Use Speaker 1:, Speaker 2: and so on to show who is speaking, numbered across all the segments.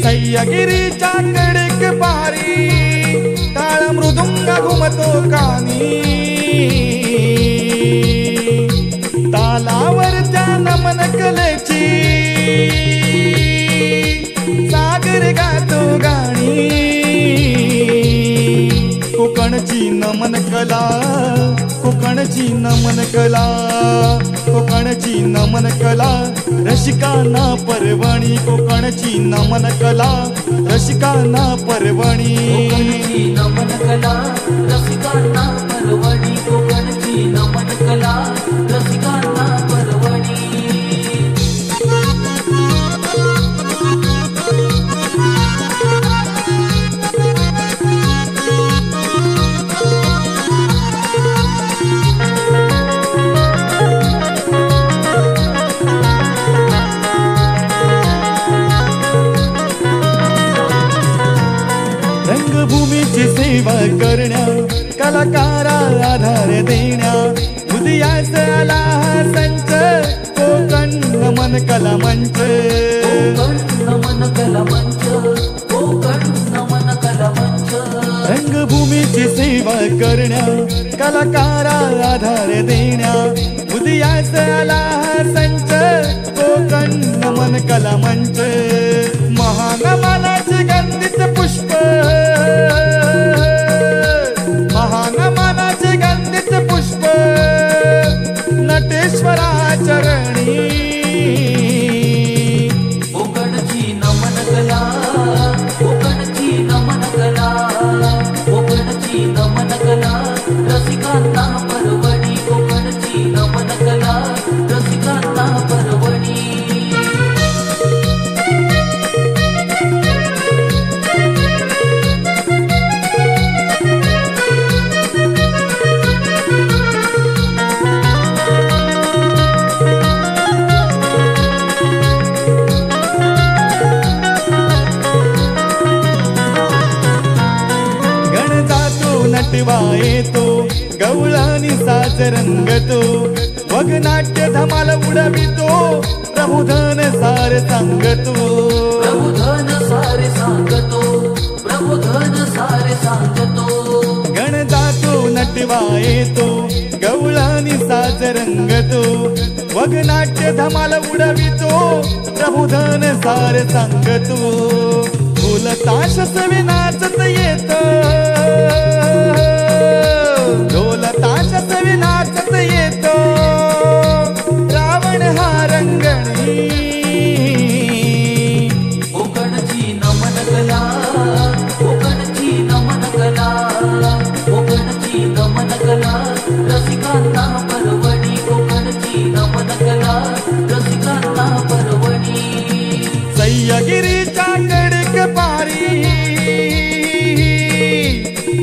Speaker 1: सह्यागिरीच्या कडेक पारी टाळ मृदुंग घुमतो कानी तालावरच्या नमन कलेची सागर गातो गाणी कोकणची नमन कला कोकणची नमन कला कोकणची नमन कला रसिकांना पर्वणी कोकणची नमन कला रसिकांना पर्वणी
Speaker 2: कोकणची नमन कला रसिकांना पर्वणी कोकणची नमन कला रसिकांना पर्वणी
Speaker 1: रंगभूमीची सेवा करण्या कलाकारा आधार देण्या उदयास आला हा संच कोकण नमन कला मंच
Speaker 2: कोकण नमन कला मंच कोकण नमन कला मंच
Speaker 1: रंगभूमीची सेवा करण्या कलाकारा आधार देण्या उदयास आला हा संच कोकण नमन कला मंच महानमानाचे गंधित पुष्प महानमानाचे गंधित पुष्प नटेश्वरा चरणी
Speaker 2: कोकणची नमन कला कोकणची नमन कला कोकणची नमन कला रसिकांना पर्वणी कोकणची नमन कला रसिकांना पर्वणी
Speaker 1: नटवा येतो गवळणी साज रंगतो वगनाट्य धमाल उडवितो प्रबोधन सार सांगतो
Speaker 2: प्रबोधन सारे सांगतो प्रबोधन सारे सांगतो
Speaker 1: गणजातो नटवा येतो गवळणी साज रंगतो वगनाट्य धमाल उडवितो प्रबोधन सार सांगतो फुल ताश सवे नाचत येतो ढोल ताश सवे नाचत येतो रावण हा रंगणी
Speaker 2: कोकणची नमन कला कोकणची नमन कला कोकणची नमन कला रसिकांना पर्वणी कोकणची नमन कला रसिकांना पर्वणी
Speaker 1: सह्यागिरीच्या कडेक पारी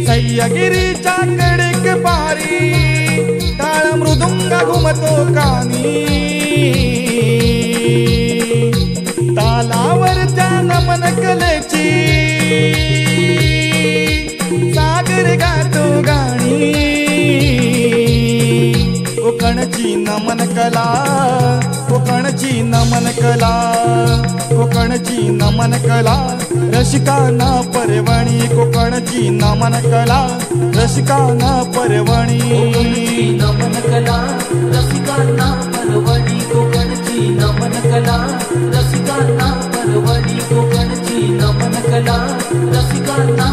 Speaker 1: सह्यागिरीच्या कडेक पारी टाळ मृदुंग घुमतो कानी तालावरच्या नमन कलेची सागर गातो गाणी कोकणची नमन कला कोकणची नमन कला कोकणची नमन कला रसिकांना पर्वणी कोकणची नमन कला रसिकांना पर्वणी
Speaker 2: कोकणची नमन कला रसिकांना पर्वणी कोकणची नमन कला रसिकांना पर्वणी कोकणची नमन कला रसिकांना